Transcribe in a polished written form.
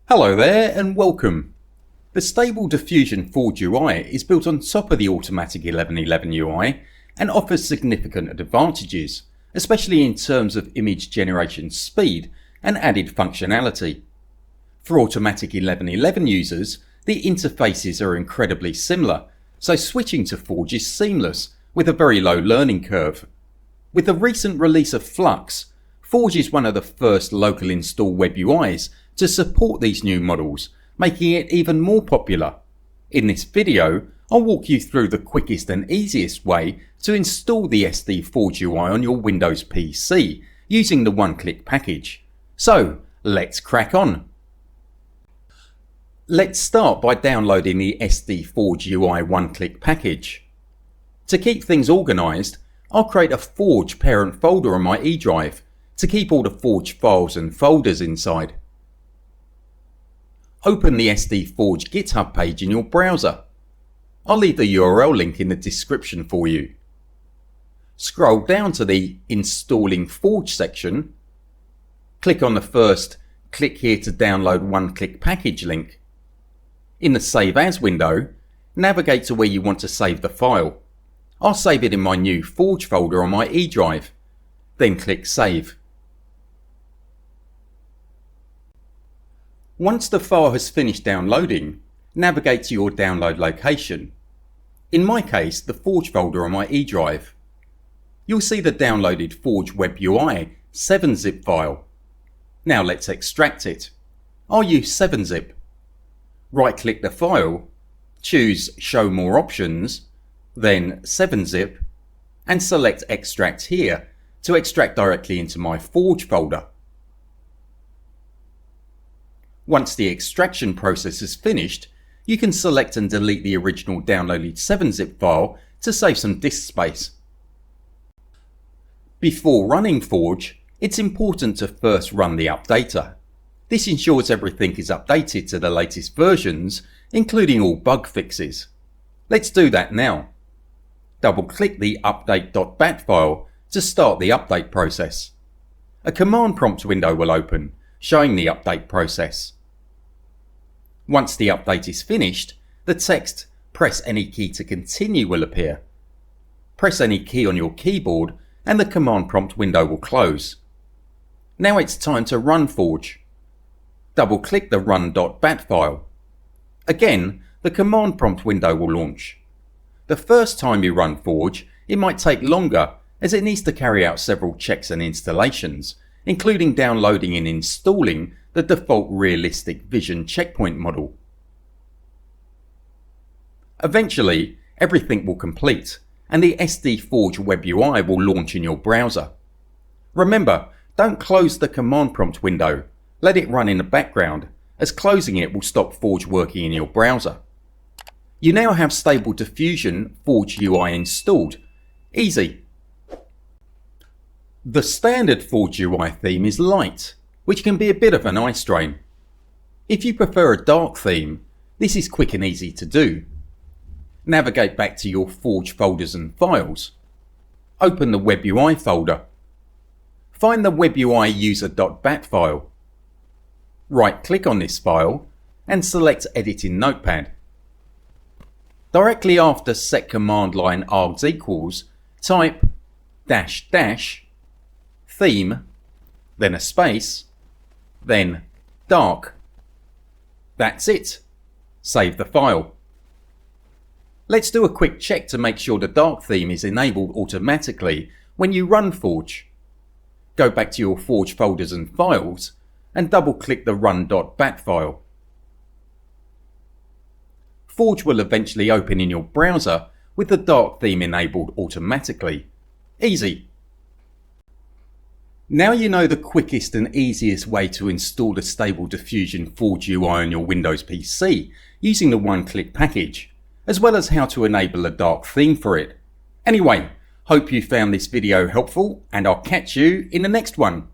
Hello there and welcome. The Stable Diffusion Forge UI is built on top of the Automatic1111 UI and offers significant advantages, especially in terms of image generation speed and added functionality. For Automatic1111 users, the interfaces are incredibly similar, so switching to Forge is seamless with a very low learning curve. With the recent release of Flux, Forge is one of the first local install Web UIs to support these new models, making it even more popular. In this video, I'll walk you through the quickest and easiest way to install the SD Forge UI on your Windows PC using the one-click package. So let's crack on. Let's start by downloading the SD Forge UI one-click package. To keep things organised, I'll create a Forge parent folder on my E drive to keep all the Forge files and folders inside. Open the SD Forge GitHub page in your browser. I'll leave the URL link in the description for you. Scroll down to the Installing Forge section. Click on the first Click here to download one-click package link. In the Save As window, navigate to where you want to save the file. I'll save it in my new Forge folder on my E drive. Then click Save. Once the file has finished downloading, navigate to your download location. In my case, the Forge folder on my E drive. You'll see the downloaded Forge WebUI 7-zip file. Now let's extract it. I'll use 7-zip. Right-click the file, choose Show More Options, then 7-zip, and select Extract here to extract directly into my Forge folder. Once the extraction process is finished, you can select and delete the original downloaded 7-zip file to save some disk space. Before running Forge, it's important to first run the updater. This ensures everything is updated to the latest versions, including all bug fixes. Let's do that now. Double-click the update.bat file to start the update process. A command prompt window will open, showing the update process. Once the update is finished, the text "Press any key to continue" will appear. Press any key on your keyboard and the command prompt window will close. Now it's time to run Forge. Double-click the run.bat file. Again, the command prompt window will launch. The first time you run Forge, it might take longer as it needs to carry out several checks and installations, including downloading and installing the default realistic vision checkpoint model. Eventually, everything will complete and the SD Forge WebUI will launch in your browser. Remember, don't close the command prompt window, let it run in the background, as closing it will stop Forge working in your browser. You now have Stable Diffusion Forge UI installed. Easy. The standard Forge UI theme is light, which can be a bit of an eye strain. If you prefer a dark theme, this is quick and easy to do. Navigate back to your Forge folders and files. Open the WebUI folder. Find the WebUI user.bat file. Right-click on this file and select Edit in Notepad. Directly after set command line args equals, type -- theme, then a space, then dark. That's it. Save the file. Let's do a quick check to make sure the dark theme is enabled automatically when you run Forge. Go back to your Forge folders and files and double-click the run.bat file. Forge will eventually open in your browser with the dark theme enabled automatically. Easy. Now you know the quickest and easiest way to install the Stable Diffusion Forge UI on your Windows PC using the one-click package, as well as how to enable a dark theme for it. Anyway, hope you found this video helpful and I'll catch you in the next one.